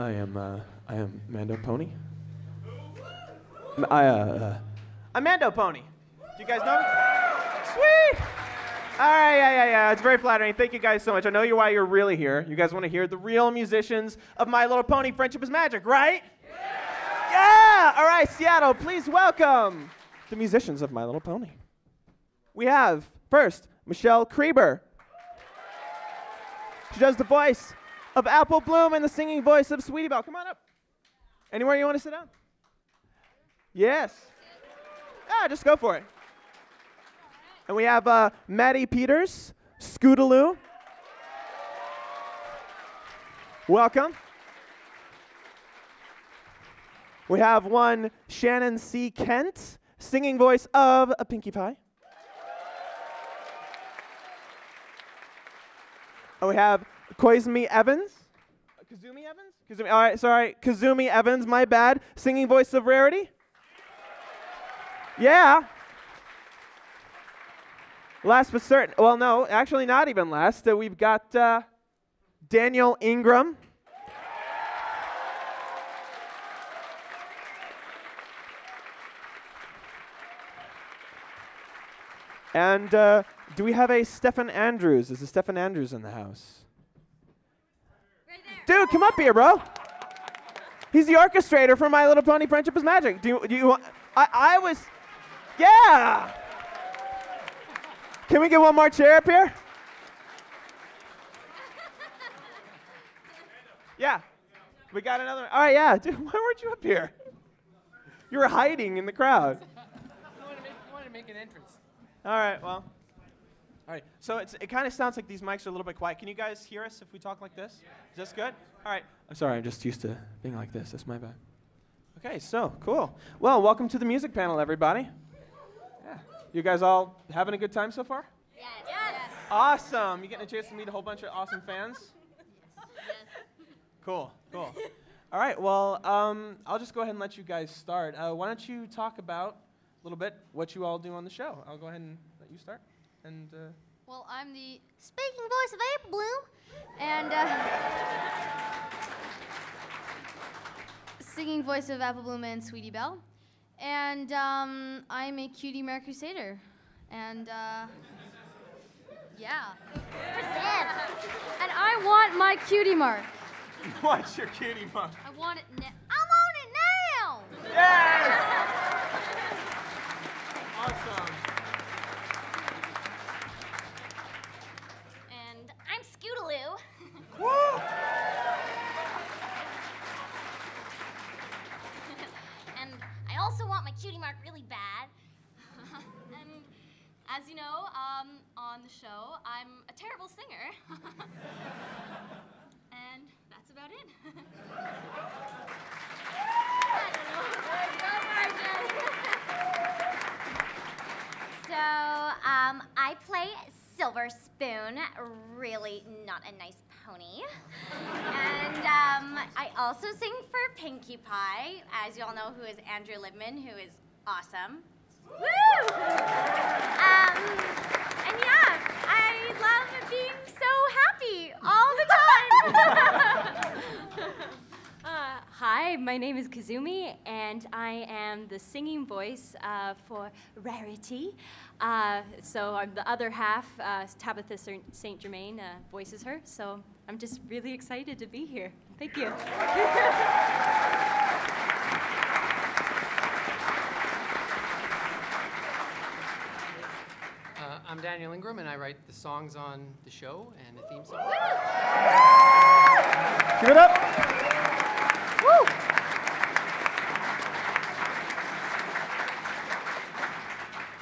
I am MandoPony. I'm MandoPony. Do you guys know me? Sweet! All right, yeah. It's very flattering. Thank you guys so much. I know why you're really here. You guys want to hear the real musicians of My Little Pony Friendship is Magic, right? Yeah! All right, Seattle, please welcome the musicians of My Little Pony. We have, first, Michelle Krieber. She does the voice of Apple Bloom and the singing voice of Sweetie Belle. Come on up. Anywhere you want to sit down? Yes. Yeah, just go for it. And we have Maddy Peters, Scootaloo. Welcome. We have one Shannon C. Kent, singing voice of a Pinkie Pie. And we have Kazumi Evans. Kazumi Evans? Kazumi, all right, sorry. Kazumi Evans, my bad. Singing voice of Rarity. Yeah. Last but certain, well, no, actually not even last. We've got Daniel Ingram. And do we have a Stefan Andrews? Is a Stefan Andrews in the house? Right there. Dude, come up here, bro. He's the orchestrator for My Little Pony Friendship is Magic. Do you want, I was, yeah. Can we get one more chair up here? Yeah. We got another, all right, yeah. Dude, why weren't you up here? You were hiding in the crowd. I wanted to make an entrance. All right, well. All right, so it kind of sounds like these mics are a little bit quiet. Can you guys hear us if we talk like this? Is this good? All right. I'm sorry, I'm just used to being like this. That's my bad. Okay, so cool. Well, welcome to the music panel, everybody. Yeah. You guys all having a good time so far? Yes. Yes. Awesome. You getting a chance to meet a whole bunch of awesome fans? Yes. Cool. All right, well, I'll just go ahead and let you guys start. Why don't you talk about a little bit what you all do on the show? I'll go ahead and let you start. And Well, I'm the speaking voice of Apple Bloom, and singing voice of Apple Bloom and Sweetie Belle, and I'm a cutie Mare Crusader, and yeah. And I want my cutie mark. what's your cutie mark? I want it now. I'm on it now. Yes! Awesome. And I'm Scootaloo. Woo! And I also want my cutie mark really bad. And as you know, on the show, I'm a terrible singer. And that's about it. So, I play Silver Spoon, really not a nice pony. And I also sing for Pinkie Pie, as you all know, who is Andrew Libman, who is awesome. Woo! And yeah, I love being so happy all the time. Hi, my name is Kazumi, and I am the singing voice for Rarity. So I'm the other half, Tabitha St. Germain voices her, so I'm just really excited to be here. Thank you. I'm Daniel Ingram, and I write the songs on the show and the theme song. Give it up. Woo!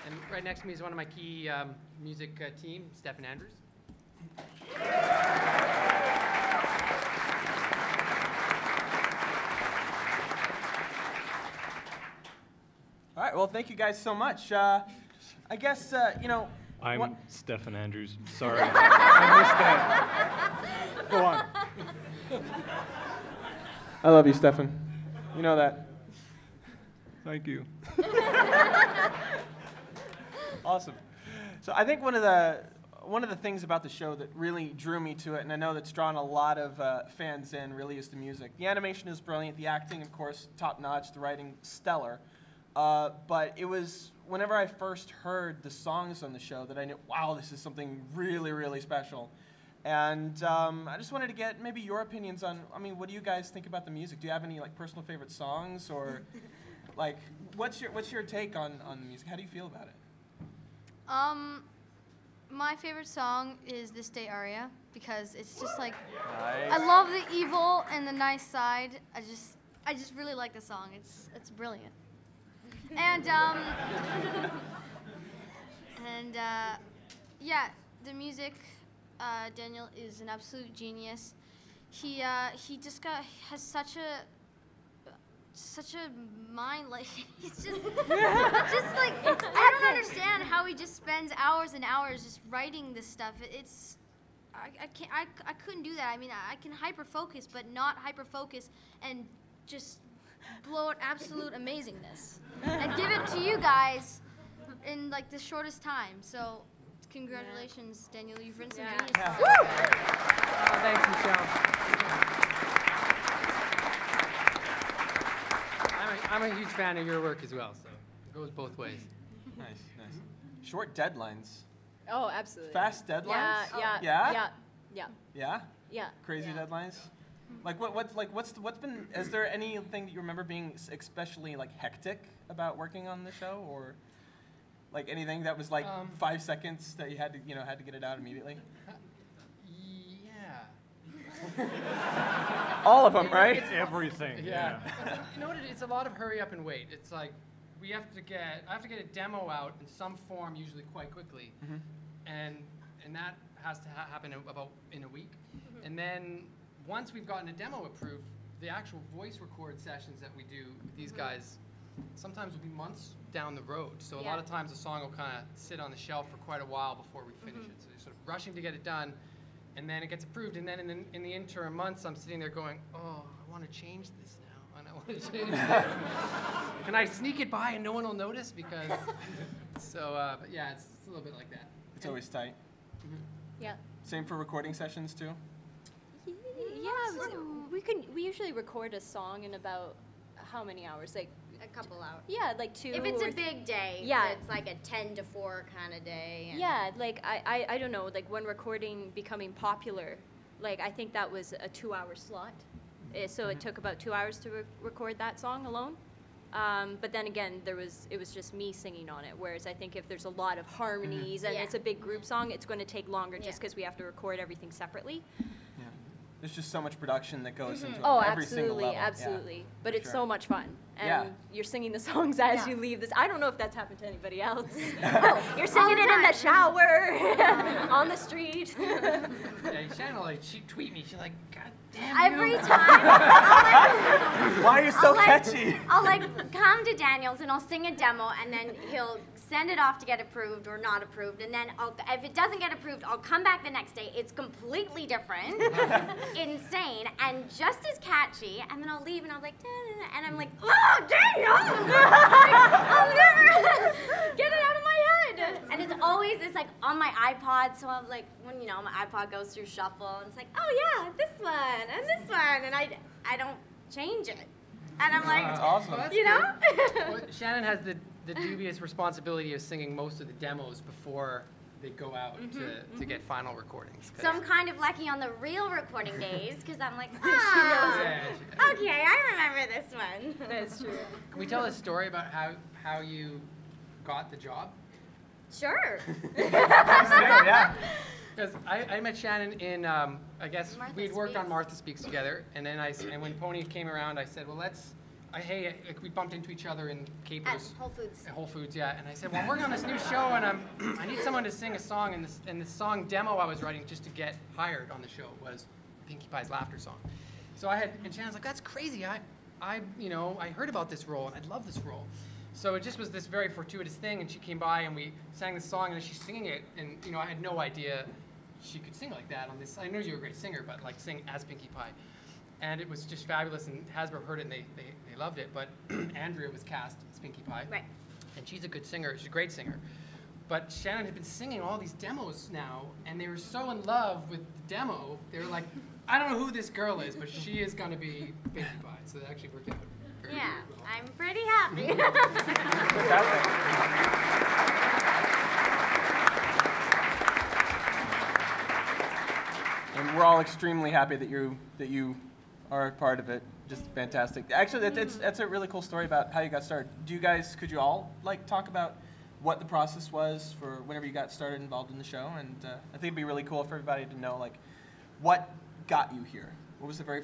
And right next to me is one of my key music team, Stefan Andrews. All right, well, thank you guys so much. I guess, I'm Stefan Andrews. Sorry. I missed that. Go on. I love you, Stefan. You know that. Thank you. Awesome. So I think one of the one of the things about the show that really drew me to it, and I know that's drawn a lot of fans in, really is the music. The animation is brilliant, the acting, of course, top-notch, the writing, stellar. But it was whenever I first heard the songs on the show that I knew, wow, this is something really, really special. And I just wanted to get maybe your opinions on, I mean, what do you guys think about the music? Do you have any like personal favorite songs, or like what's your take on the music? How do you feel about it? My favorite song is This Day Aria because it's just like Nice. I love the evil and the nice side. I just really like the song. It's brilliant. And yeah, the music. Daniel is an absolute genius. He just has such a mind, like he's just like I don't understand how he just spends hours and hours just writing this stuff. I couldn't do that. I mean, I can hyper focus, but not hyper focus and just blow out absolute amazingness and give it to you guys in like the shortest time. So congratulations, Daniel. You've written some genius. Yeah. Woo! Thanks, Michelle. I'm a huge fan of your work as well, so it goes both ways. Nice, nice. Short deadlines. Oh, absolutely. Fast deadlines? Yeah. Yeah? Yeah. Crazy deadlines? Like what's been, is there anything that you remember being especially like hectic about working on the show, or like anything that was like 5 seconds that you had to get it out immediately? Yeah. All of them, right? Everything. Yeah. You know what? It's a lot of hurry up and wait. It's like I have to get a demo out in some form, usually quite quickly, and that has to happen about in a week, and then once we've gotten a demo approved, the actual voice record sessions that we do with these guys sometimes will be months down the road. So a lot of times the song will kind of sit on the shelf for quite a while before we finish it. So you're sort of rushing to get it done, and then it gets approved. And then in the interim months, I'm sitting there going, oh, I want to change this now, and I want to change this. Can I sneak it by and no one will notice? Because so, but yeah, it's a little bit like that. It's always tight. Yeah. Same for recording sessions too? Yeah, we usually record a song in about how many hours? Like A couple hours. yeah, like 2. If it's or a big day, Yeah. it's like a 10 to 4 kind of day. And yeah, like I don't know, like when recording becoming popular, like I think that was a 2-hour slot. So it took about 2 hours to record that song alone. But then again, it was just me singing on it. Whereas I think if there's a lot of harmonies and Yeah. it's a big group song, it's going to take longer just Yeah. because we have to record everything separately. Yeah. There's just so much production that goes into Oh, every single absolutely, level. absolutely. But it's Sure. so much fun. And Yeah. you're singing the songs as Yeah. you leave this. I don't know if that's happened to anybody else. You're singing it in the shower, on the street. Yeah, Shannon will she tweet me. She's like, God damn Every you. time, Why are you so I'll catchy? I'll come to Daniel's and I'll sing a demo, and then he'll send it off to get approved or not approved, and then if it doesn't get approved, I'll come back the next day. It's completely different, insane, and just as catchy. And then I'll leave, and I'll like, da-da-da, and I'm like, oh, Daniel! I'll never get it out of my head. And it's always this like on my iPod, so I'm like, when my iPod goes through shuffle, and it's like, oh yeah, this one and this one, and I don't change it, and I'm like, That's awesome. Well, Shannon has the dubious responsibility of singing most of the demos before they go out to get final recordings. So I'm kind of lucky on the real recording days because I'm like, Yeah, okay, I remember this one. That's true. Can we tell a story about how you got the job? Sure. Yeah. Because I met Shannon in, I guess Martha we'd worked on Speaks. Martha Speaks together, and then and when Pony came around, I said, well, hey, like, we bumped into each other in At Capers. Whole Foods. At Whole Foods, yeah. And I said, well, I'm working on this new show, and I need someone to sing a song, and this song demo I was writing just to get hired on the show was Pinkie Pie's Laughter Song. So and Shannon's like, that's crazy. I heard about this role, and I'd love this role. So it just was this very fortuitous thing, and she came by, and we sang this song, and she's singing it, and I had no idea she could sing like that on this. I knew you were a great singer, but like sing as Pinkie Pie. And it was just fabulous, and Hasbro heard it, and they loved it. But Andrea was cast as Pinkie Pie. Right. And she's a good singer. She's a great singer. But Shannon had been singing all these demos now, and they were so in love with the demo, they were like, I don't know who this girl is, but she is going to be Pinkie Pie. So that actually worked out very Yeah, well. I'm pretty happy. And we're all extremely happy that you are a part of it. Just fantastic. Actually, that's a really cool story about how you got started. Could you all like talk about what the process was for whenever you got started involved in the show? And I think it'd be really cool for everybody to know like what got you here. What was the very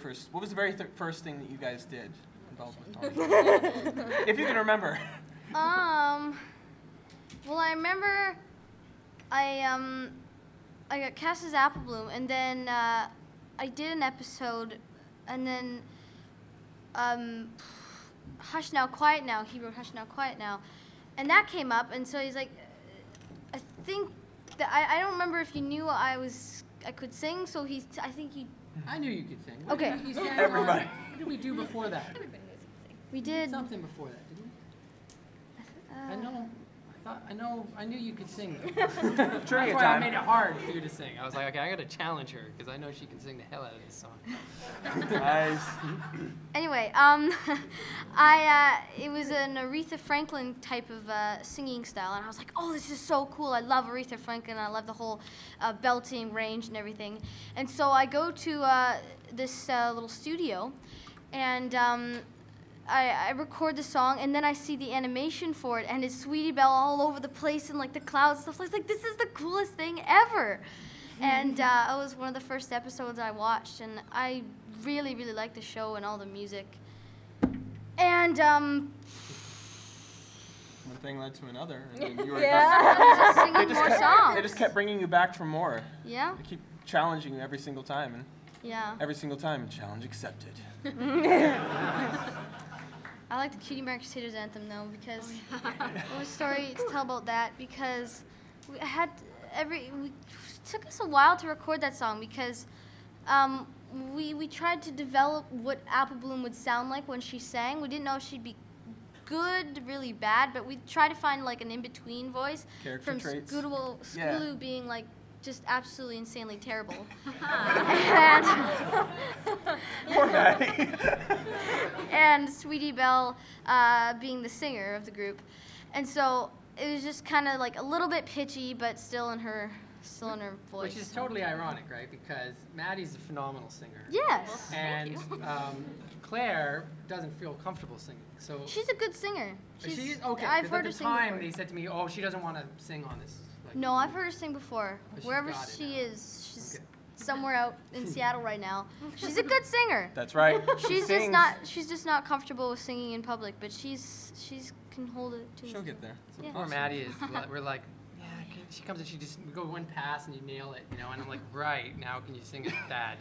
first thing that you guys did involved with Tony? If you can remember. Well, I remember I got cast as Apple Bloom, and then I did an episode, and then Hush Now, Quiet Now. He wrote Hush Now, Quiet Now, and that came up, and so he's like, I think that I don't remember if he knew I could sing, so I think he. I knew you could sing. Okay. Everybody. What did we do before that? We did. Something before that, didn't we? I knew you could sing. That's During a why I time. made it hard for you to sing. I was like, okay, I got to challenge her because I know she can sing the hell out of this song. Nice. Anyway, it was an Aretha Franklin type of singing style, and I was like, oh, this is so cool. I love Aretha Franklin. I love the whole belting range and everything. And so I go to this little studio, and I record the song, and then I see the animation for it, and it's Sweetie Belle all over the place and like the clouds and stuff. I was like, this is the coolest thing ever. And it was one of the first episodes I watched, and I really, really liked the show and all the music. And One thing led to another. And then you were just singing more songs. They just kept bringing you back for more. Yeah? They keep challenging you every single time, and Yeah. every single time, challenge accepted. I like the Cutie Mark Crusaders anthem though, because I have a story to tell about that, because we took us a while to record that song, because we tried to develop what Apple Bloom would sound like when she sang. We didn't know if she'd be good, really bad, but we tried to find like an in-between voice. Character from traits. Scootaloo being like just absolutely insanely terrible. Poor Maddy. And Sweetie Belle being the singer of the group. And so it was just kind of like a little bit pitchy, but still in her voice. Which is totally ironic, right? Because Maddie's a phenomenal singer. Yes. And Claire doesn't feel comfortable singing. So She's a good singer. she's okay. I've 'cause heard her at the sing time before. they said to me, "Oh, she doesn't want to sing on this." Like, No, I've heard her sing before. But she's Wherever got it she now. is, she's Okay. somewhere out in Seattle right now. She's a good singer. That's right. She's Sings. just not comfortable with singing in public, but she's can hold it too. She'll get there. So Yeah. poor Maddie is. We're like, yeah. She comes and we go one pass and you nail it, you know. And I'm like, right now, can you sing it, Dad?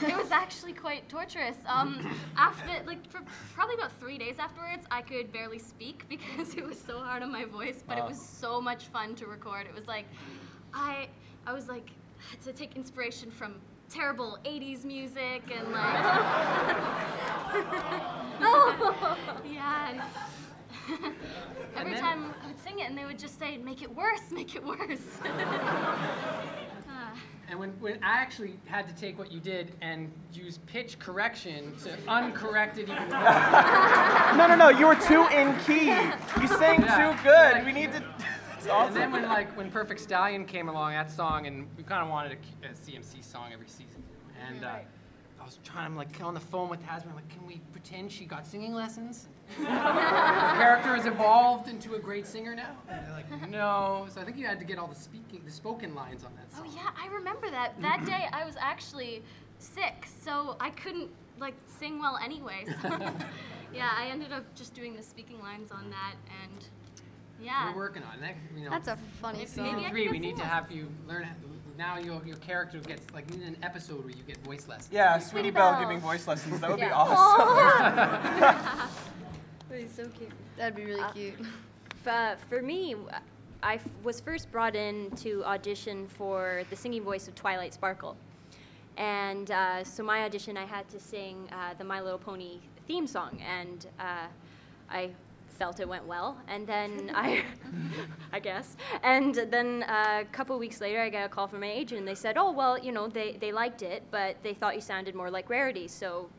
It was actually quite torturous. After, for probably about 3 days afterwards, I could barely speak because it was so hard on my voice. But it was so much fun to record. It was like, I was like, had to take inspiration from terrible 80s music and like, yeah. And every time I would sing it, and they would just say, "Make it worse, make it worse." And when I actually had to take what you did and use pitch correction to uncorrect it even more. No, you were too in key. You sang Yeah. too good. Like- We need to. It's awesome. And then when Perfect Stallion came along, that song, and we kind of wanted a CMC song every season. And I was I'm like on the phone with Hasbro. I'm like, can we pretend she got singing lessons? The character has evolved into a great singer now. And they're like, no. So I think you had to get all the spoken lines on that Oh song. yeah, I remember that. That day I was actually sick, so I couldn't like sing well anyway. So yeah, I ended up just doing the speaking lines on that, and yeah. We're working on it. You know, That's a funny Maybe song. I Season can 3, get we need to sing have you learn. Now your character gets like in an episode where you get voice lessons. Yeah, Sweetie Belle Belle. giving voice lessons. That would be Yeah. awesome. That'd be so cute. That'd be really cute. For me, I was first brought in to audition for the singing voice of Twilight Sparkle. And so my audition, I had to sing the My Little Pony theme song. And I felt it went well, and then I guess, and then a couple of weeks later, I got a call from my agent, and they said, oh, well, you know, they liked it, but they thought you sounded more like Rarity, so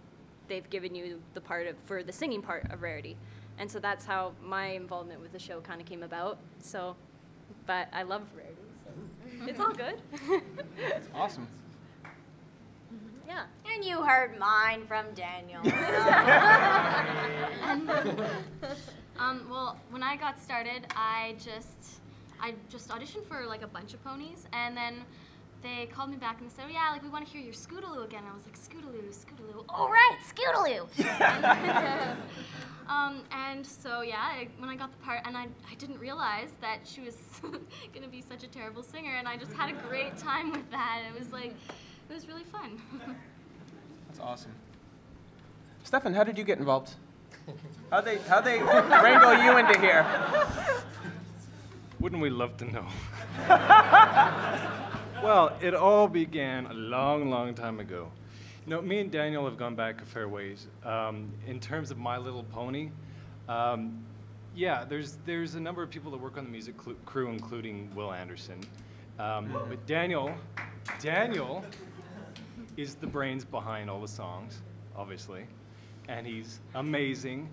they've given you the part for the singing part of Rarity. And so that's how my involvement with the show kind of came about. So, but I love Rarity, so it's all good. That's awesome. Yeah. And you heard mine from Daniel. Well, when I got started, I just auditioned for like a bunch of ponies, and then they called me back and they said, oh, yeah, like we want to hear your Scootaloo again. And I was like, Scootaloo, Scootaloo. All right, Scootaloo. And so, yeah, when I got the part, and I didn't realize that she was going to be such a terrible singer, and I just had a great time with that. It was like, it was really fun. That's awesome. Stefan, how did you get involved? How'd they wrangle you into here? Wouldn't we love to know? Well, it all began a long, long time ago. You know, me and Daniel have gone back a fair ways. In terms of My Little Pony, yeah, there's a number of people that work on the music crew, including Will Anderson. But Daniel is the brains behind all the songs, obviously, and he's amazing.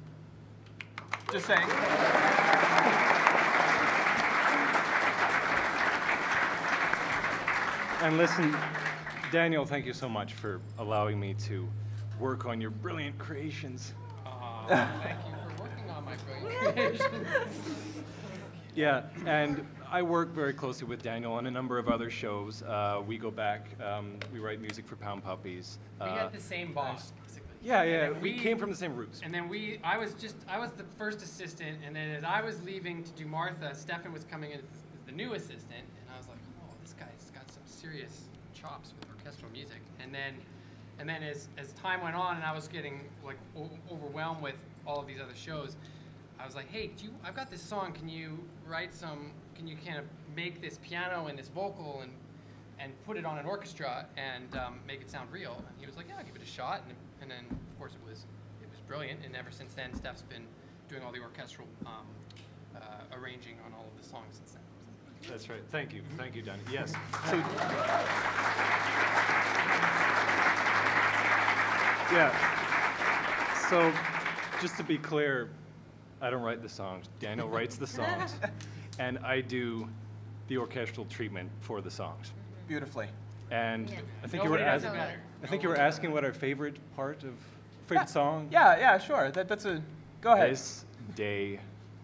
Just saying. And listen, Daniel, thank you so much for allowing me to work on your brilliant creations. Thank you for working on my brilliant creations. Yeah, and I work very closely with Daniel on a number of other shows. We go back, we write music for Pound Puppies. We had the same boss, basically. Yeah, we came from the same roots. And then I was the first assistant, and then as I was leaving to do Martha, Stefan was coming in as the new assistant, and I was like, oh, this guy's got some serious chops with orchestral music. And then as time went on, and I was getting like overwhelmed with all of these other shows, I was like, hey, I've got this song, can you kind of make this piano and this vocal and put it on an orchestra and make it sound real? And he was like, yeah, I'll give it a shot. And then, of course, it was brilliant. And ever since then, Steph's been doing all the orchestral arranging on all of the songs since then. That's right. Thank you, Danny. Yes. So, yeah. So, just to be clear, I don't write the songs. Daniel writes the songs, and I do the orchestral treatment for the songs. Beautifully. And Yeah. I think you were asking what our favorite song. Yeah, sure. That's a. Go ahead. This Day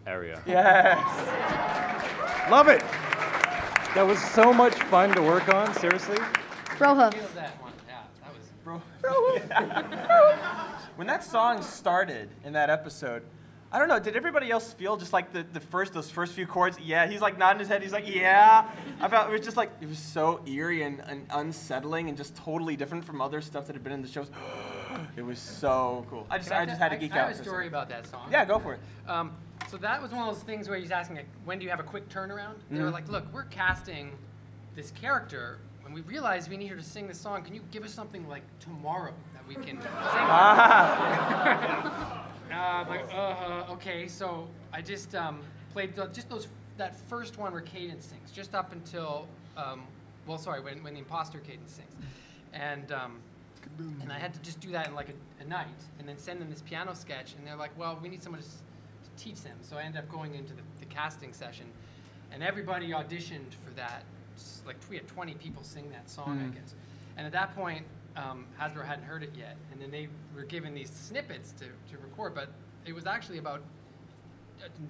Area. Yes. Love it. That was so much fun to work on. Seriously. Brohoof. Feel that one. Yeah, that was. When that song started in that episode, I don't know, did everybody else feel just like those first few chords? Yeah, he's like nodding his head, he's like, yeah. I felt it was just like, it was so eerie and unsettling and just totally different from other stuff that had been in the shows. It was so cool. I just had to geek out. I have a story about that song. Yeah, go for it. So that was one of those things where he's asking, like, when do you have a quick turnaround? They were like, look, we're casting this character. When we realized we need her to sing this song, can you give us something like tomorrow that we can sing? Okay, so I just played that first one where Cadence sings, just up until, when the imposter Cadence sings. And I had to just do that in like a night, and then send them this piano sketch, and they're like, well, we need someone to teach them. So I ended up going into the casting session, and everybody auditioned for that. Like we had 20 people sing that song, I guess. And at that point, Hasbro hadn't heard it yet, and then they were given these snippets to record, but it was actually about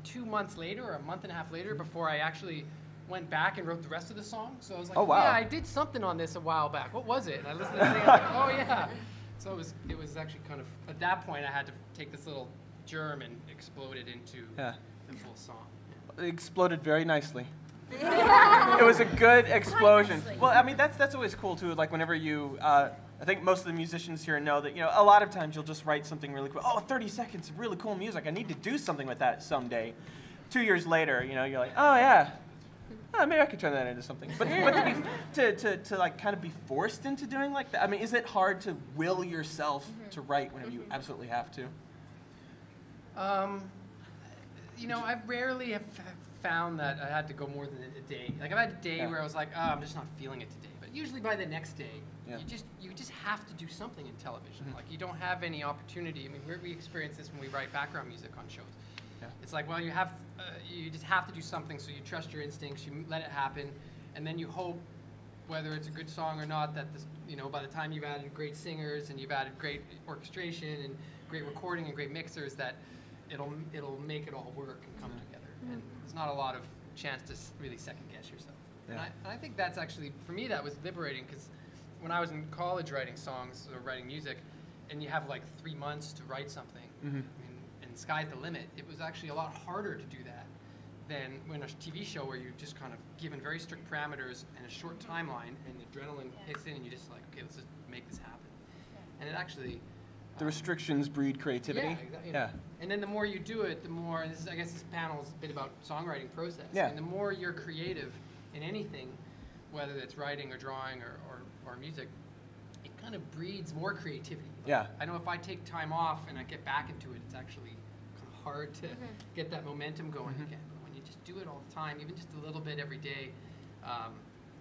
2 months later, or a month and a half later, before I actually went back and wrote the rest of the song. So I was like, oh, wow. Yeah, I did something on this a while back. What was it? And I listened to the thing, and I was like, oh yeah. So it was actually kind of, at that point, I had to take this little germ and explode it into the full song. It exploded very nicely. It was a good explosion. Well, I mean, that's always cool too. Like whenever you, I think most of the musicians here know that, a lot of times you'll just write something really cool. Oh, 30 seconds of really cool music. I need to do something with that someday. 2 years later, you're like, oh yeah, maybe I could turn that into something. But to like kind of be forced into doing like that. I mean, is it hard to will yourself to write whenever you absolutely have to? you know, I rarely have found that I had to go more than a day. Like I've had a day where I was like, oh, I'm just not feeling it today. But usually by the next day, you just have to do something in television. Like you don't have any opportunity. I mean, we experience this when we write background music on shows. It's like, well, you just have to do something. So you trust your instincts, you let it happen, and then you hope, whether it's a good song or not, that this, you know, by the time you've added great singers and you've added great orchestration and great recording and great mixers, that it'll make it all work and come together. And there's not a lot of chance to really second guess yourself. And I think that's actually, for me, that was liberating, because when I was in college writing songs or writing music, and you have like 3 months to write something, I mean, and sky's the limit, it was actually a lot harder to do that than when a TV show where you're just kind of given very strict parameters and a short timeline, and adrenaline hits in, and you're just like, okay, let's just make this happen. And it actually... the restrictions breed creativity. Yeah, exactly. You know. And then the more you do it, the more, and this is, I guess this panel is a bit about songwriting process. Yeah. And the more you're creative in anything, whether it's writing or drawing or music, it kind of breeds more creativity. Yeah. I know if I take time off and I get back into it, it's actually kind of hard to get that momentum going again. But when you just do it all the time, even just a little bit every day,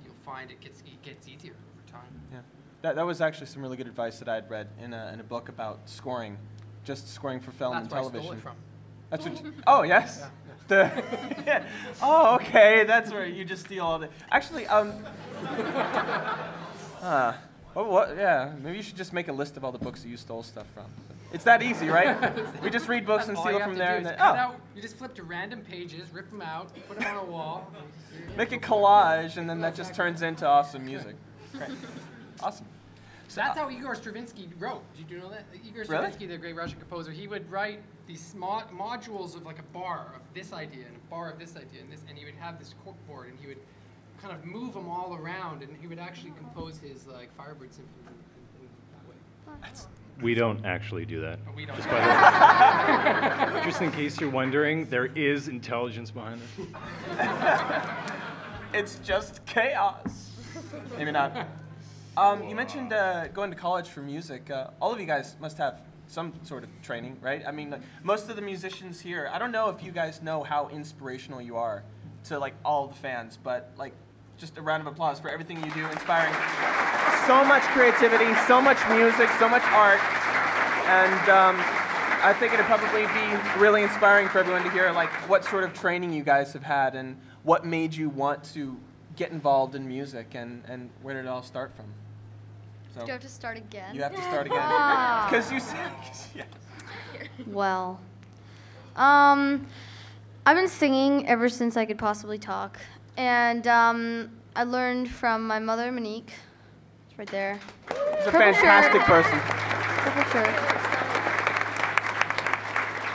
you'll find it gets easier over time. Yeah. That was actually some really good advice that I had read in a book about scoring, just scoring for film and television. That's where I stole it from. That's what. Oh yes. Yeah. Oh, okay. That's where you just steal all the. Actually, what? Yeah. Maybe you should just make a list of all the books that you stole stuff from. It's that easy, right? We just read books and steal from there. And then, you just flip to random pages, rip them out, put them on a wall. Make a collage, and then that just turns into awesome music. Great. Awesome. So that's how Igor Stravinsky wrote. Did you know that? Igor Stravinsky, the great Russian composer, he would write these modules of like a bar of this idea and a bar of this idea and this, and he would have this corkboard, and he would kind of move them all around, and he would actually compose his like Firebird Symphony in that way. We don't actually do that. We don't. Just, by the way. Just in case you're wondering, there is intelligence behind it. It's just chaos. Maybe not. You mentioned going to college for music. All of you guys must have some sort of training, right? I mean, like, most of the musicians here, I don't know if you guys know how inspirational you are to like all the fans, but like, just a round of applause for everything you do, inspiring. So much creativity, so much music, so much art, and I think it'd probably be really inspiring for everyone to hear like what sort of training you guys have had and what made you want to get involved in music, and where did it all start from? So Do you have to start again? you have to start again. Because you said, yeah. Well, I've been singing ever since I could possibly talk. And I learned from my mother, Monique. It's right there. She's a fantastic person. Purple shirt.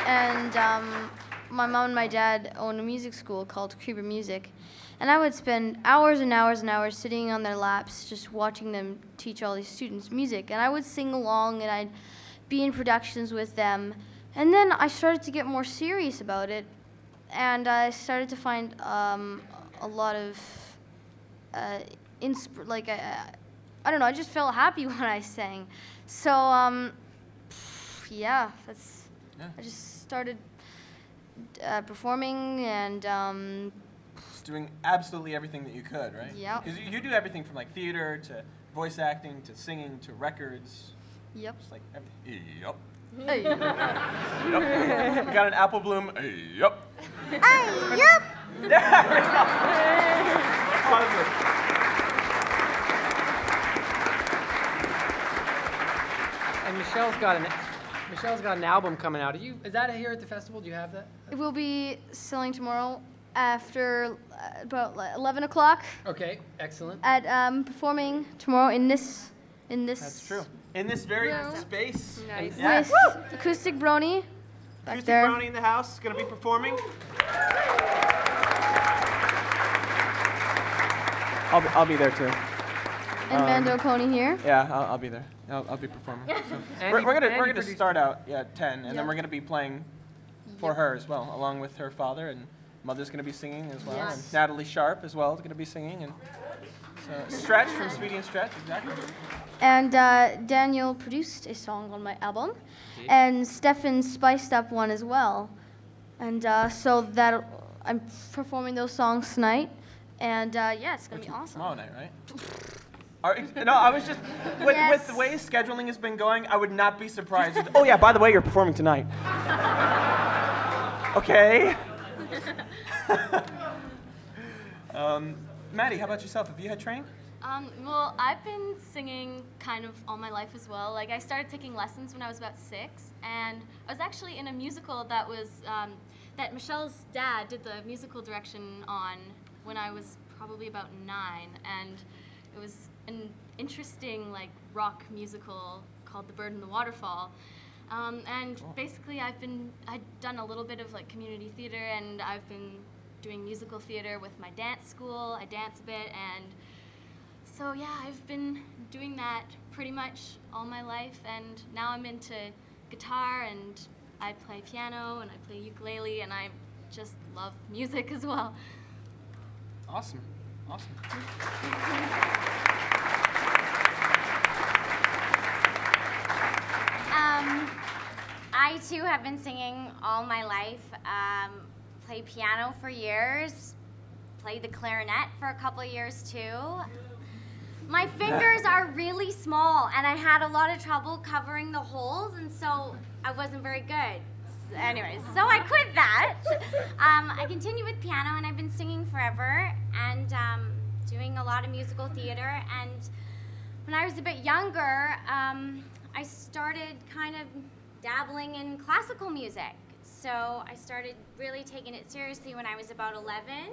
And my mom and my dad own a music school called Krieber Music. And I would spend hours and hours and hours sitting on their laps just watching them teach all these students music. And I would sing along, and I'd be in productions with them. And then I started to get more serious about it. And I started to find a lot of, I don't know, I just felt happy when I sang. So, yeah, I just started performing and doing absolutely everything that you could, right? Yeah. Because you do everything from like theater to voice acting to singing to records. Yep. Just like everything. Yep. Hey. Yep. You got an apple bloom. Yep. Yep. And Michelle's got an album coming out. Is that here at the festival? Do you have that? It will be selling tomorrow after about 11 o'clock. Okay, excellent. At performing tomorrow in this. That's true. In this very space. Nice. Yes. With Acoustic Brony. Back Acoustic there. Brony in the house is going to be performing. I'll be there too. And MandoPony here. Yeah, I'll be there. I'll be performing. So we're gonna start out at 10, and then we're gonna be playing for her as well, along with her father, and mother's gonna be singing as well, and Natalie Sharp as well is gonna be singing, and so Stretch from Speedy and Stretch, exactly. And Daniel produced a song on my album, and Stefan spiced up one as well. And so that I'm performing those songs tonight. And yeah, it's going to be awesome. Tomorrow night, right? No, I was just, with the way scheduling has been going, I would not be surprised. Oh yeah, by the way, you're performing tonight. Okay. Maddy, how about yourself? Have you had training? Well, I've been singing kind of all my life as well. Like, I started taking lessons when I was about 6, and I was actually in a musical that was, that Michelle's dad did the musical direction on when I was probably about 9, and it was an interesting, like, rock musical called The Bird in the Waterfall. And basically I'd done a little bit of, like, community theater, and I've been doing musical theater with my dance school. I dance a bit, and so yeah, I've been doing that pretty much all my life, and now I'm into guitar, and I play piano, and I play ukulele, and I just love music as well. Awesome. Awesome. I too have been singing all my life. Played piano for years. Played the clarinet for a couple of years too. My fingers are really small, and I had a lot of trouble covering the holes, and so I wasn't very good. Anyways, so I quit that. I continue with piano, and I've been singing forever, and doing a lot of musical theater. And when I was a bit younger, I started kind of dabbling in classical music. So I started really taking it seriously when I was about 11,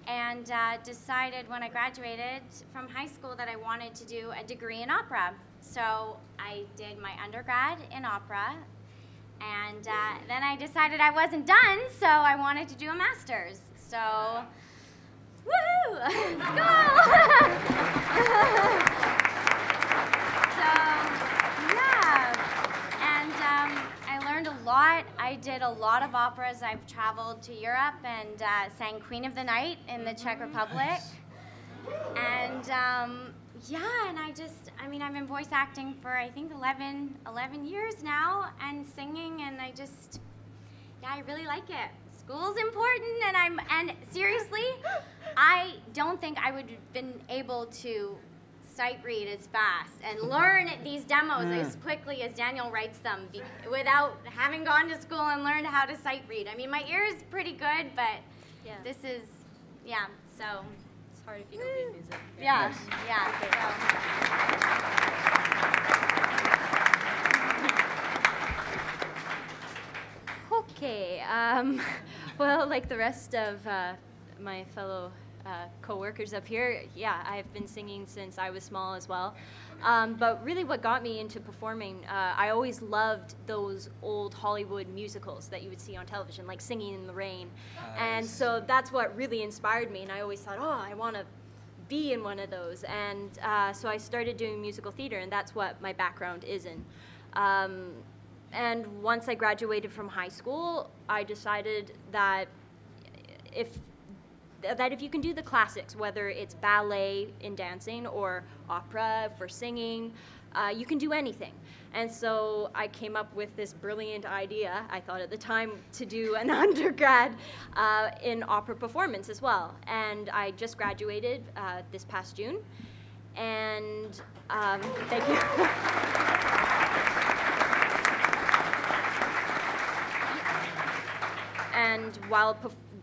and decided when I graduated from high school that I wanted to do a degree in opera. So I did my undergrad in opera, and then I decided I wasn't done, so I wanted to do a master's. So, woohoo! School! So, yeah, and I learned a lot. I did a lot of operas. I've traveled to Europe and sang Queen of the Night in the Czech Republic. And yeah, and I mean, I've been voice acting for, I think, 11 years now, and singing, and I really like it. School's important, and seriously, I don't think I would have been able to sight read as fast and learn these demos as quickly as Daniel writes them without having gone to school and learned how to sight read. I mean, my ear is pretty good, but this is, yeah, so. It's hard if you don't read music. Yeah, Okay, well, like the rest of my fellow co-workers up here, yeah, I've been singing since I was small as well. But really what got me into performing, I always loved those old Hollywood musicals that you would see on television, like Singing in the Rain. And so that's what really inspired me, and I always thought, oh, I want to be in one of those. And so I started doing musical theater, and that's what my background is in. And once I graduated from high school, I decided that if you can do the classics, whether it's ballet in dancing or opera for singing, you can do anything. And so I came up with this brilliant idea, I thought at the time, to do an undergrad in opera performance as well. And I just graduated this past June. And thank you. And while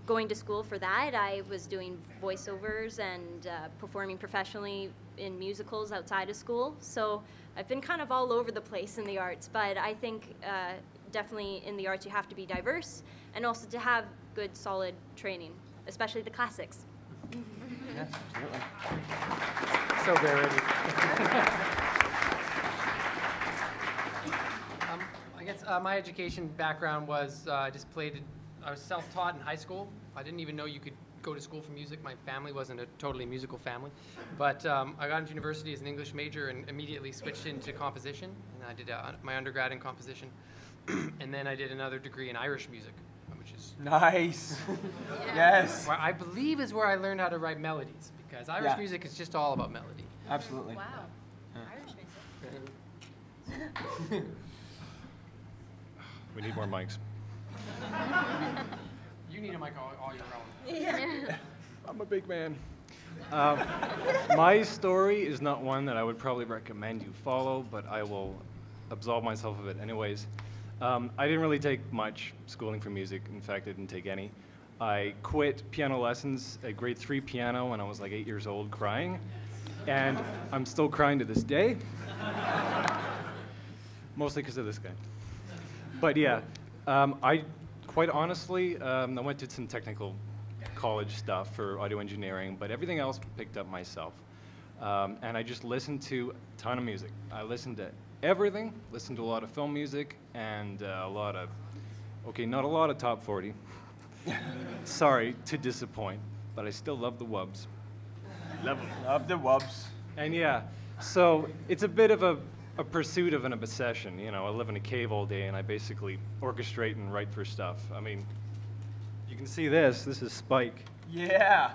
going to school for that, I was doing voiceovers and performing professionally in musicals outside of school. So I've been kind of all over the place in the arts, but I think definitely in the arts you have to be diverse and also to have good, solid training, especially the classics. Yes, absolutely. So very ready. I guess my education background was I was self-taught in high school. I didn't even know you could go to school for music. My family wasn't a totally musical family. But I got into university as an English major and immediately switched into composition. And I did my undergrad in composition. And then I did another degree in Irish music, which is... Nice. Yes. I believe is where I learned how to write melodies, because Irish music is just all about melody. Absolutely. Wow. Irish music. We need more mics. You need a mic all your own. Yeah. I'm a big man. My story is not one that I would probably recommend you follow, but I will absolve myself of it anyways. I didn't really take much schooling for music. In fact, I didn't take any. I quit piano lessons at grade 3 piano when I was like 8 years old, crying. And I'm still crying to this day. Mostly because of this guy. But yeah, quite honestly, I went to some technical college stuff for audio engineering, but everything else picked up myself. And I just listened to a ton of music. I listened to everything, listened to a lot of film music, and a lot of, okay, not a lot of top 40. Sorry to disappoint, but I still love the wubs. Love the wubs. And yeah, so it's a bit of a pursuit of an obsession. You know, I live in a cave all day, and I basically orchestrate and write for stuff. I mean, you can see this. This is Spike. Yeah.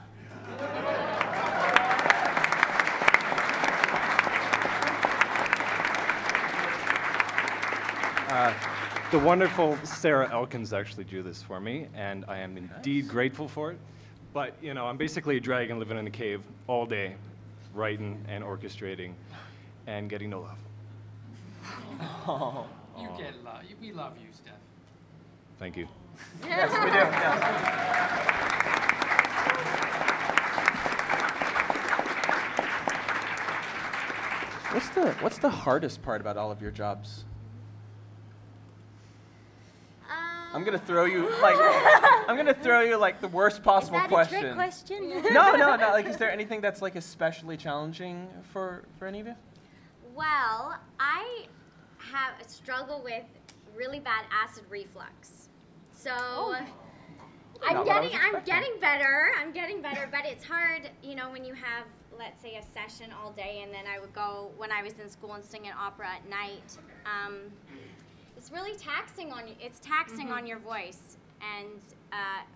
The wonderful Sarah Elkins actually drew this for me, and I am indeed grateful for it. But, you know, I'm basically a dragon living in a cave all day, writing and orchestrating and getting no love. Oh. You get love. We love you, Steph. Thank you. Yes, we do. Yes. What's the hardest part about all of your jobs? I'm gonna throw you like the worst possible question. Is that a trick question? No. Like, is there anything that's like especially challenging for any of you? Well, I have a struggle with really bad acid reflux. So I'm getting better, but it's hard, you know, when you have, let's say, a session all day, and then I would go, when I was in school, and sing an opera at night. It's really taxing on you. It's taxing on your voice. And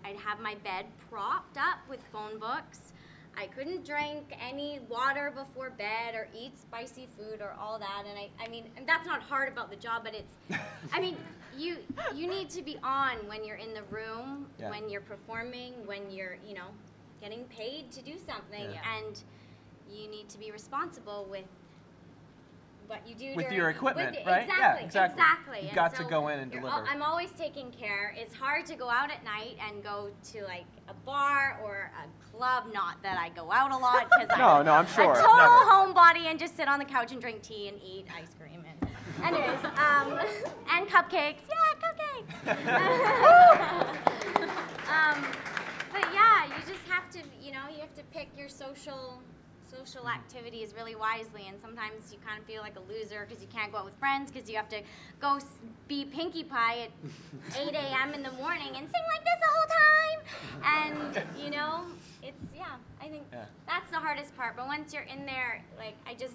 I'd have my bed propped up with phone books. I couldn't drink any water before bed or eat spicy food or all that. And I mean, and that's not hard about the job, but it's, I mean, you need to be on when you're in the room, when you're performing, when you're, you know, getting paid to do something. And you need to be responsible with what you do with during, your equipment, with, right? Exactly, Yeah, exactly. You've And got so to go in and deliver. I'm always taking care. It's hard to go out at night and go to like a bar or a club. Not that I go out a lot because I'm sure. a total homebody and just sit on the couch and drink tea and eat ice cream and anyways, and cupcakes. Yeah, cupcakes. But yeah, you just have to, you know, you have to pick your social activities really wisely, and sometimes you kind of feel like a loser because you can't go out with friends because you have to go be Pinkie Pie at 8 a.m. in the morning and sing like this the whole time. And, you know, it's, I think that's the hardest part. But once you're in there, like, it's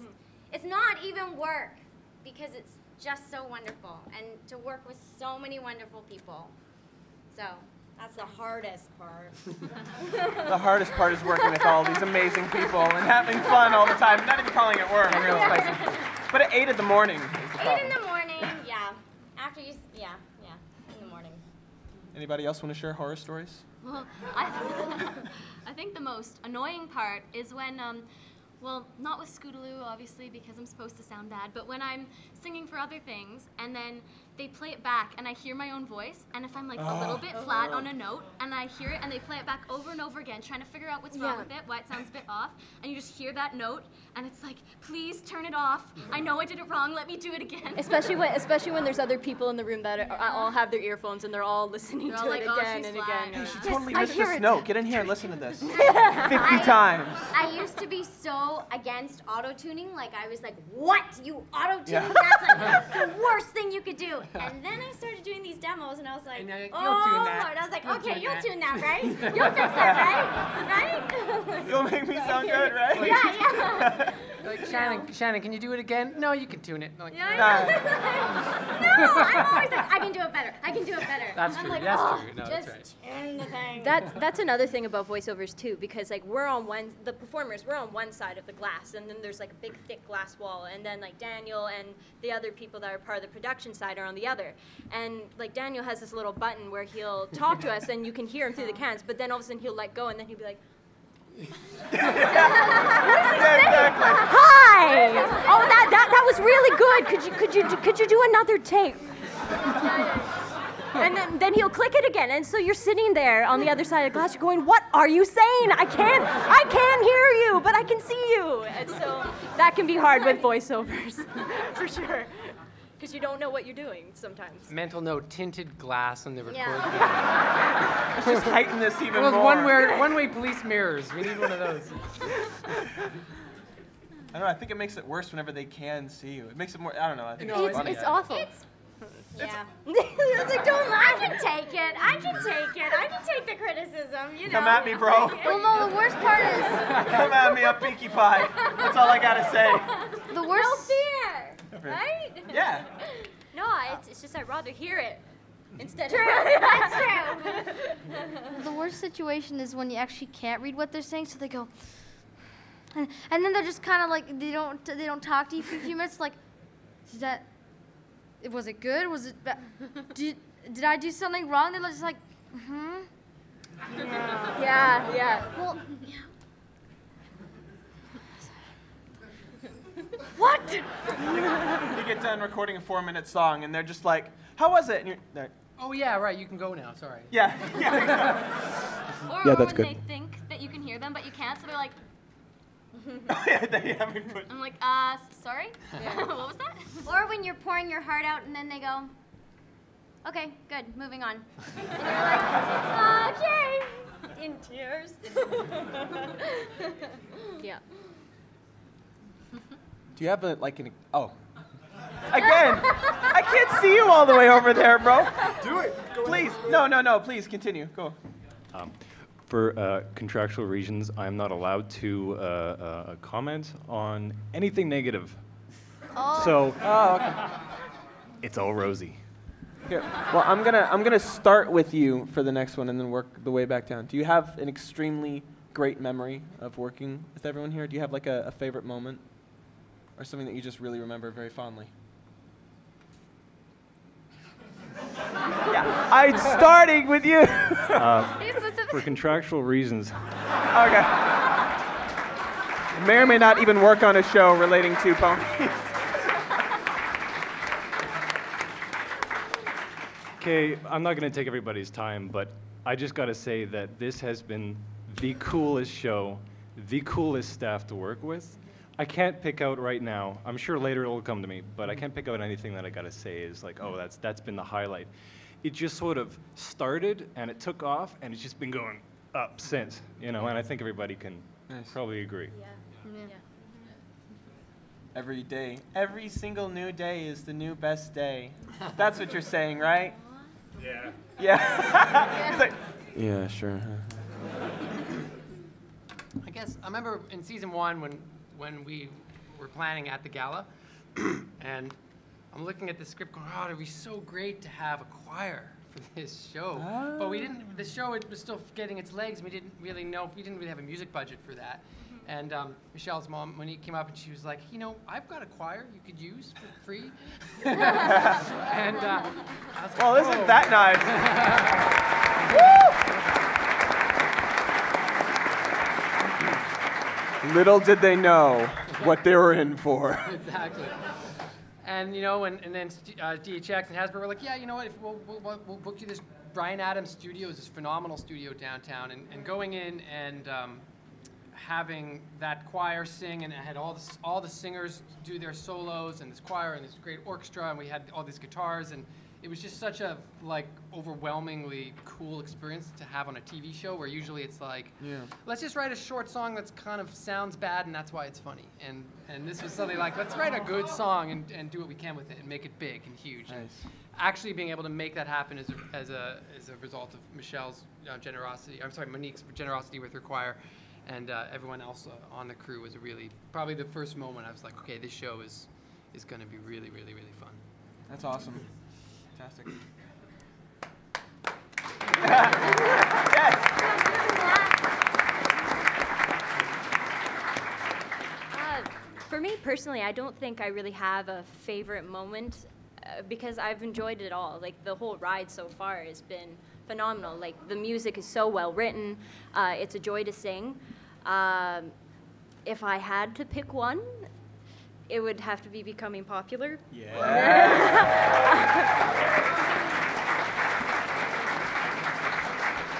not even work because it's just so wonderful, and to work with so many wonderful people. So that's the hardest part. The hardest part is working with all these amazing people and having fun all the time, not even calling it work. But at 8 in the morning is the problem. 8 in the morning, after you, in the morning. Anybody else want to share horror stories? Well, I think the most annoying part is when, well, not with Scootaloo, obviously, because I'm supposed to sound bad, but when I'm singing for other things, and then they play it back, and I hear my own voice, and if I'm like a little bit flat on a note, and I hear it, and they play it back over and over again, trying to figure out what's wrong with it, why it sounds a bit off, and you just hear that note, and it's like, please turn it off. I know I did it wrong. Let me do it again. Especially when there's other people in the room that all have their earphones and they're all listening to it again and again. You should totally miss this note. Get in here and listen to this 50 times. I used to be so against auto-tuning. Like, I was like, what? You auto-tune? That's like the worst thing you could do. And then I started doing these demos, and I was like, oh, Lord. I was like, okay, you'll tune that, right? You'll fix that, right? Right? You'll make me sound good, right? Yeah. Like, Shannon, can you do it again? No, you can tune it. Like, No, I'm always like, I can do it better. I can do it better. That's and true. I'm like, That's true. No, just that's right. tune the thing. That's another thing about voiceovers too, because like the performers, we're on one side of the glass, and then there's like a big thick glass wall, and then like Daniel and the other people that are part of the production side are on the the other. And like Daniel has this little button where he'll talk to us and you can hear him through the cans, but then all of a sudden he'll let go and then he'll be like, hi! Oh, that was really good. Could you do another take? And then he'll click it again, and so you're sitting there on the other side of the glass. You're going, "What are you saying? I can't hear you, but I can see you." And so that can be hard with voiceovers, for sure, because you don't know what you're doing sometimes. Mental note: tinted glass on the record. Yeah. Let's just heighten this even Well, more. one-way police mirrors. We need one of those. I don't know. I think it makes it worse whenever they can see you. It makes it more. I don't know. I think No, it's funny. It's awful. Yeah. It's like, don't I can take it. I can take the criticism, you know. Come at me, bro. Well, no, the worst part is Come at me, up Pinkie Pie. That's all I gotta say. the No worst. fear, right? Yeah. No, it's just I'd rather hear it instead True, of. that's true. The worst situation is when you actually can't read what they're saying, so they go, and then they're just kind of like they don't talk to you for a few minutes. Like, was it good? Was it bad? Did I do something wrong? They're just like, Yeah. well, what? You get done recording a 4-minute song, and they're just like, "How was it?" And you're, Oh yeah, right. You can go now. Sorry. yeah. Or, Yeah, or that's when good. they think that you can hear them, but you can't, so they're like, Yeah, they haven't put. I'm like, sorry? What was that? Or when you're pouring your heart out and then they go, "Okay, good, moving on." And you're like, "Okay." In tears. Yeah. Do you have an oh? Again, I can't see you all the way over there, bro. Do it. Please. No. Please continue. Go. For contractual reasons, I'm not allowed to comment on anything negative. Oh. So Oh, okay. it's all rosy. Here. Well, I'm gonna start with you for the next one and then work the way back down. Do you have an extremely great memory of working with everyone here? Do you have like a favorite moment or something that you just really remember very fondly? Yeah, I'm starting with you. For contractual reasons, Okay. May or may not even work on a show relating to ponies. okay, I'm not going to take everybody's time, but I just got to say that this has been the coolest show, the coolest staff to work with. I can't pick out right now. I'm sure later it'll come to me, but I can't pick out anything that I got to say is like, oh, that's been the highlight. It just sort of started and it took off and it's just been going up since, and I think everybody can probably agree. Every day, every single new day is the new best day. That's what you're saying, right? Yeah. Yeah. It's like, yeah, sure. I guess I remember in season 1 when we were planning at the gala, and I'm looking at the script going, oh, it'd be so great to have a choir for this show. Oh. But we didn't, the show was still getting its legs. We didn't really have a music budget for that. And Michelle's mom, when he came up and she was like, I've got a choir you could use for free. And I was like, Well, isn't "Whoa." that nice? Little did they know what they were in for. Exactly. And and then DHX and Hasbro were like, yeah, you know what? If we'll book you this Bryan Adams Studios, this phenomenal studio downtown, and going in and having that choir sing, and I had all the singers do their solos, and this choir and this great orchestra, and we had all these guitars, and it was just such a overwhelmingly cool experience to have on a TV show where usually it's like, let's just write a short song that's kind of sounds bad and that's why it's funny. And this was something like, let's write a good song and do what we can with it and make it big and huge. Nice. And actually being able to make that happen as a result of Michelle's generosity. I'm sorry, Monique's generosity with her choir, and everyone else on the crew was probably the first moment I was like, okay, this show is going to be really, really, really fun. That's awesome. Fantastic. For me personally, I don't think I really have a favorite moment because I've enjoyed it all. Like, the whole ride so far has been phenomenal. Like, the music is so well written. It's a joy to sing. If I had to pick one, it would have to be Becoming Popular.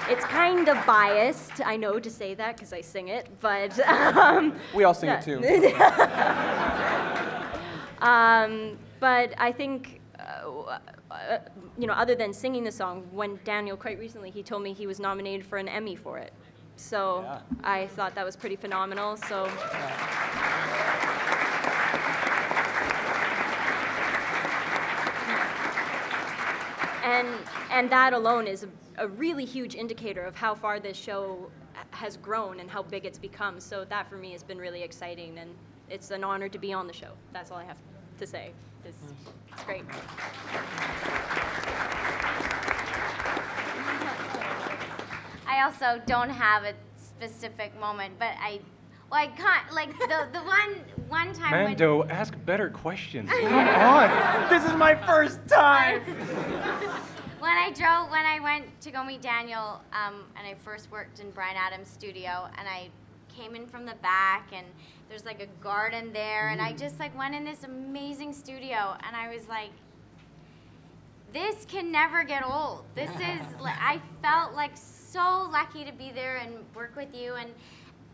It's kind of biased, I know, to say that because I sing it, but we all sing it too. But I think, you know, other than singing the song, when Daniel, quite recently, he told me he was nominated for an Emmy for it. So I thought that was pretty phenomenal. So. And that alone is a really huge indicator of how far this show has grown and how big it's become. So that for me has been really exciting, and it's an honor to be on the show. That's all I have to say. It's great. I also don't have a specific moment, but I can't, like, the one time Mando, ask better questions. Come on. This is my first time. When I went to go meet Daniel, and I first worked in Bryan Adams' studio, and I came in from the back, and there's like a garden there, and I just like went in this amazing studio, and I was like, this can never get old. This is, I felt like so lucky to be there and work with you,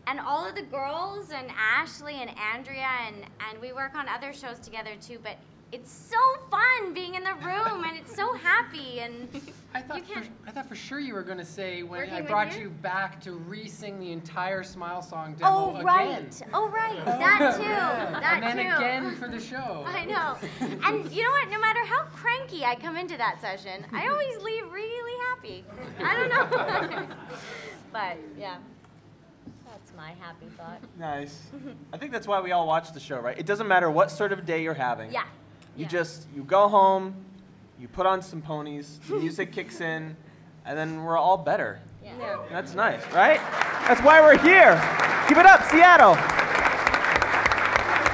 and all of the girls, and Ashley and Andrea, and we work on other shows together too, but it's so fun being in the room, and it's so happy, and I thought for sure you were going to say when Working I with brought you? you back to re-sing the entire Smile Song demo again. Oh, right, that too, that And then too. again for the show. I know, and you know what, no matter how cranky I come into that session, I always leave really happy. I don't know. But, yeah. That's my happy thought. Nice. I think that's why we all watch the show, right? It doesn't matter what sort of day you're having. Yeah. You go home, you put on some ponies, the music kicks in, and then we're all better. Yeah. That's nice, right? That's why we're here. Keep it up, Seattle.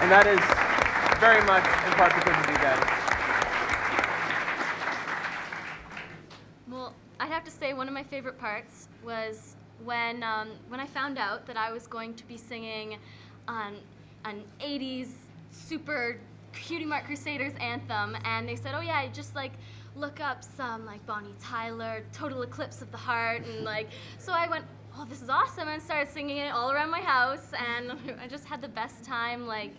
And that is very much in part because of you guys. Well, I'd have to say one of my favorite parts was when I found out that I was going to be singing an 80s super Cutie Mark Crusaders anthem, and they said, oh yeah, just like look up some like Bonnie Tyler, Total Eclipse of the Heart, and like, so I went, oh, this is awesome, and started singing it all around my house, and I just had the best time, like,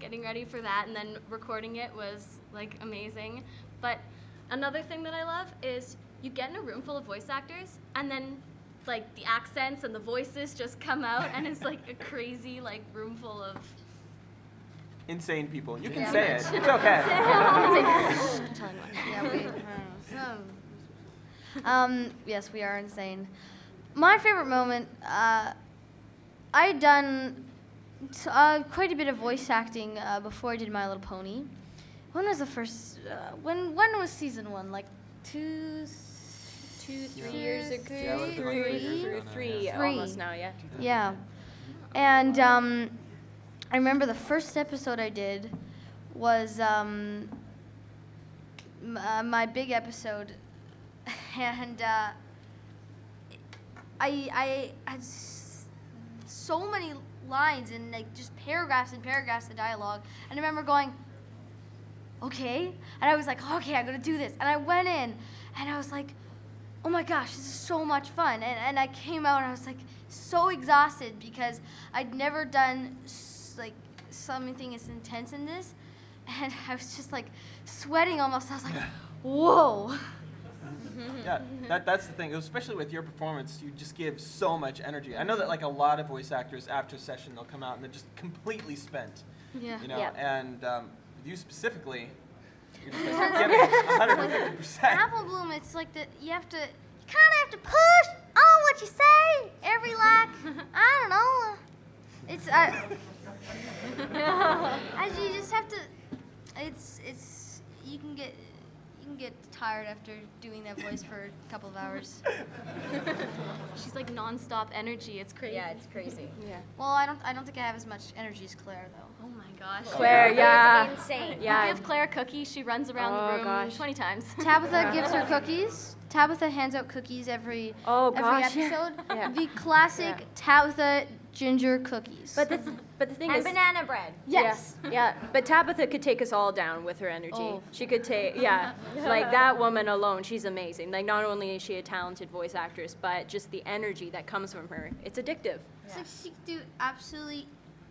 getting ready for that, and then recording it was like amazing. But another thing that I love is you get in a room full of voice actors, and then like the accents and the voices just come out, and it's like a crazy like room full of Insane people. You can say it. It's okay. Yes, we are insane. My favorite moment, I had done quite a bit of voice acting before I did My Little Pony. When was the first, when was season 1? Like 3 years ago? Yeah, it would've been like 3 years ago now, Three, yeah. almost now, yeah. Yeah. And I remember the first episode I did was my big episode, and I had so many lines and like just paragraphs and paragraphs of dialogue, and I remember going, okay, and I was like, okay, I'm gonna do this, and I went in, and I was like, oh my gosh, this is so much fun, and I came out and I was like so exhausted because I'd never done like something as intense in this, and I was just like sweating almost. I was like, whoa. Yeah, that's the thing. Especially with your performance, you just give so much energy. I know that like a lot of voice actors after session they'll come out and they're just completely spent. Yeah. You know, Yeah. and with you specifically, you're just giving 150%. Apple Bloom, it's like that you kind of have to push on what you say every like, I don't know. It's as you just have to. It's you can get tired after doing that voice for a couple of hours. she's like non-stop energy. It's crazy. Yeah, it's crazy. Yeah. Well, I don't think I have as much energy as Claire though. Oh my gosh. Claire, yeah. Insane. Yeah. You give Claire a cookie, she runs around the room gosh. 20 times. Tabitha gives her cookies. Tabitha hands out cookies every gosh, yeah. episode. Yeah. The classic Tabitha ginger cookies. But the thing And is, banana bread. yes. yeah. But Tabitha could take us all down with her energy. Oh. She could take, like that woman alone. She's amazing. Like not only is she a talented voice actress, but just the energy that comes from her. It's addictive. It's like she could do absolutely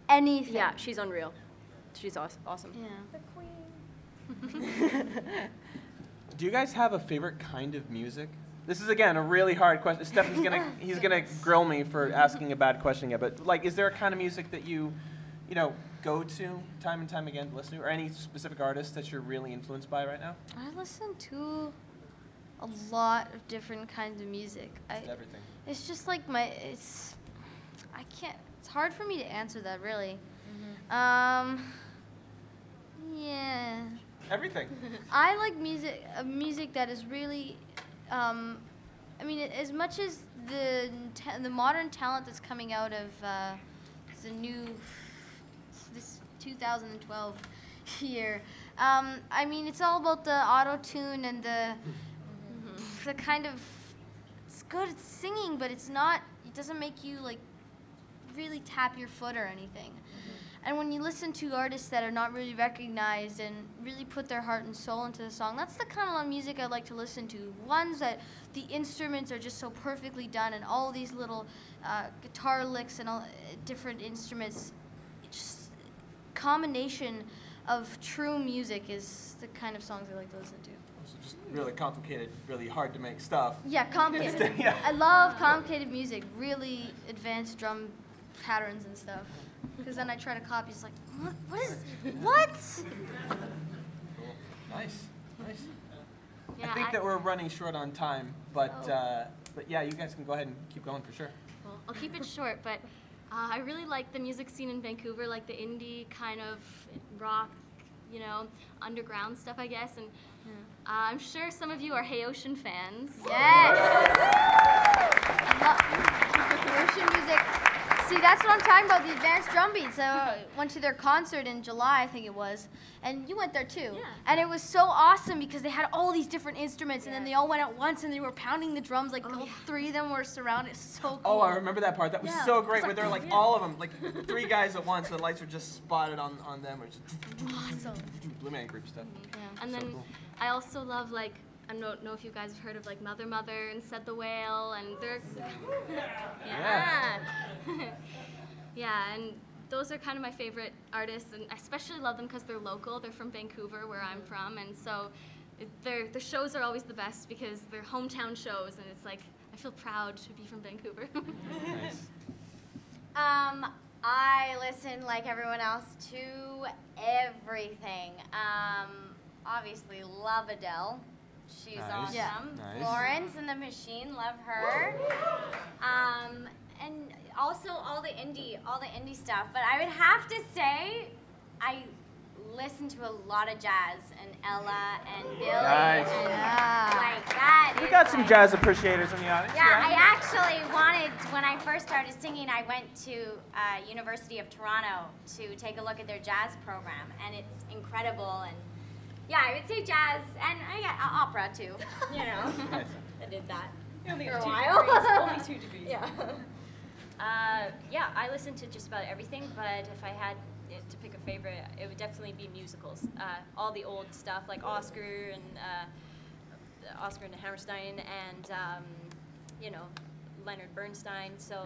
anything. Yeah, she's unreal. She's awesome. Yeah. Do you guys have a favorite kind of music? This is again a really hard question. Stefan's he's gonna grill me for asking a bad question again. But like, is there a kind of music that you go to time and time again to listen to, or any specific artists that you're really influenced by right now? I listen to a lot of different kinds of music. Everything. It's just like it's hard for me to answer that really. Yeah. Everything. I like music that is really, I mean, as much as the modern talent that's coming out of this 2012 year, I mean, it's all about the auto-tune and the kind of, it's good at singing, but it doesn't make you like really tap your foot or anything. And when you listen to artists that are not really recognized and really put their heart and soul into the song, that's the kind of music I like to listen to. Ones that the instruments are just so perfectly done, and all these little guitar licks and all different instruments. It's just combination of true music is the kind of songs I like to listen to. So just really complicated, really hard to make stuff. Yeah, complicated. Yeah. I love complicated music, really advanced drum patterns and stuff. Because then I try to copy. It's like, what? Cool. Nice. Yeah, I think that we're running short on time, but yeah, you guys can go ahead and keep going for sure. Well, I'll keep it short, but I really like the music scene in Vancouver, like the indie kind of rock, underground stuff, I guess. And I'm sure some of you are Hey Ocean fans. Yes. Ocean music. See, that's what I'm talking about, the advanced drum beats. I went to their concert in July, I think it was, and you went there too. Yeah. And it was so awesome because they had all these different instruments, and then they all went at once, and they were pounding the drums, like all three of them were surrounded. It's so cool. Oh, I remember that part. That was so great, It's where there were like all of them, like 3 guys at once, and the lights were just spotted on them. Or just Awesome. Blue Man Group stuff. And So then cool. I also love I don't know if you guys have heard of like Mother Mother and Said the Whale, and they're yeah, and those are kind of my favorite artists, and I especially love them because they're local. They're from Vancouver, where I'm from, and so the shows are always the best because they're hometown shows, and it's like I feel proud to be from Vancouver. Nice. I listen like everyone else to everything. Obviously love Adele. She's Nice. awesome. Yeah. Nice. Florence and the Machine, love her. And also all the indie stuff. But I would have to say, I listen to a lot of jazz, and Ella and Billy. Nice. And Yeah. like that. We is got some like- jazz appreciators in the audience. Yeah, I actually wanted, when I first started singing, I went to University of Toronto to take a look at their jazz program, and it's incredible. And yeah, I would say jazz, and I got opera too. Nice. I did that You only for have a 2 while. degrees, only 2 degrees. Yeah. Yeah, I listen to just about everything, but if I had to pick a favorite, it would definitely be musicals. All the old stuff, like Oscar and Hammerstein, and Leonard Bernstein. So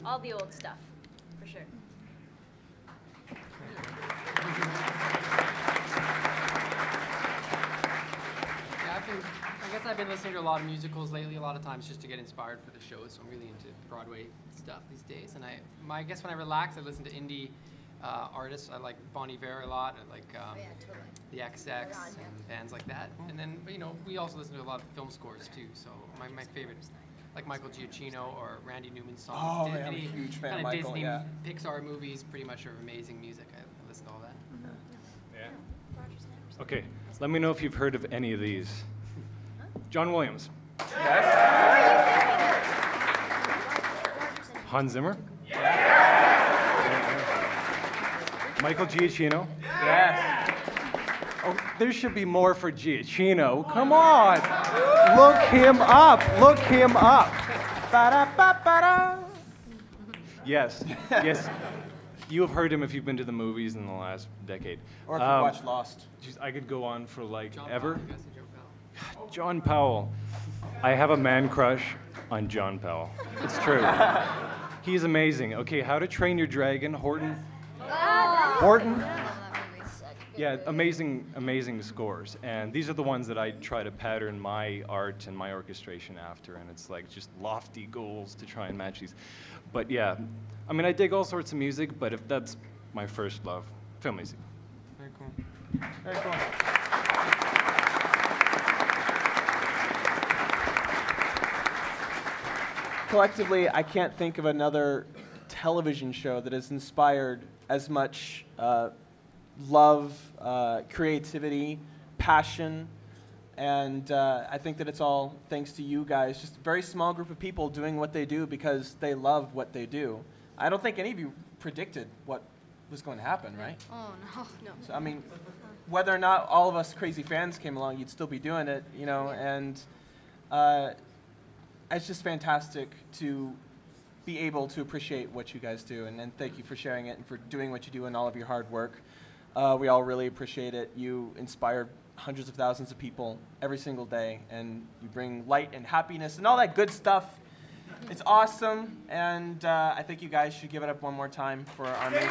all the old stuff, for sure. I guess I've been listening to a lot of musicals lately, a lot of times just to get inspired for the shows. So I'm really into Broadway stuff these days. And I guess when I relax, I listen to indie artists. I like Bon Iver a lot. I like the XX and bands like that. And then, we also listen to a lot of film scores too. So my favorite, like Michael Giacchino or Randy Newman's songs. Oh, yeah, I'm a huge fan of kind Michael, Disney, yeah. Pixar movies pretty much are amazing music. I listen to all that. Yeah. Okay, let me know if you've heard of any of these. John Williams. Hans Zimmer. Michael Giacchino. Yes. Oh, there should be more for Giacchino. Come on. Look him up. Look him up. Ba-da-ba-ba-da. Yes. Yes. You have heard him if you've been to the movies in the last decade. Or if you watched Lost. Geez, I could go on for like John ever. Powell, you guys see John Powell? John Powell. I have a man crush on John Powell. It's true. He's amazing. Okay, How to Train Your Dragon, Horton. Horton? Yeah, amazing, amazing scores. And these are the ones that I try to pattern my art and my orchestration after. And it's like just lofty goals to try and match these. But yeah, I mean, I dig all sorts of music, but if that's my first love, film music. Very cool. Very cool. Collectively, I can't think of another television show that has inspired as much love, creativity, passion, and I think that it's all thanks to you guys. Just a very small group of people doing what they do because they love what they do. I don't think any of you predicted what was going to happen, right? Oh, no. No. So, I mean, whether or not all of us crazy fans came along, you'd still be doing it, you know, and it's just fantastic to be able to appreciate what you guys do, and thank you for sharing it and for doing what you do and all of your hard work. We all really appreciate it. You inspire hundreds of thousands of people every single day, and you bring light and happiness and all that good stuff. It's awesome, and I think you guys should give it up one more time for our amazing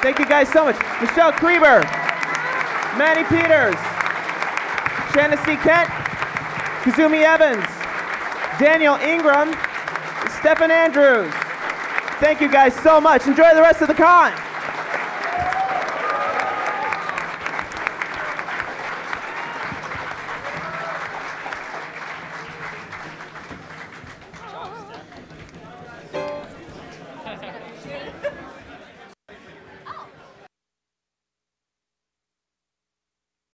Thank you guys so much. Michelle Krieber, Manny Peters, Shannon C. Kent, Kazumi Evans, Daniel Ingram, Stefan Andrews. Thank you guys so much. Enjoy the rest of the con.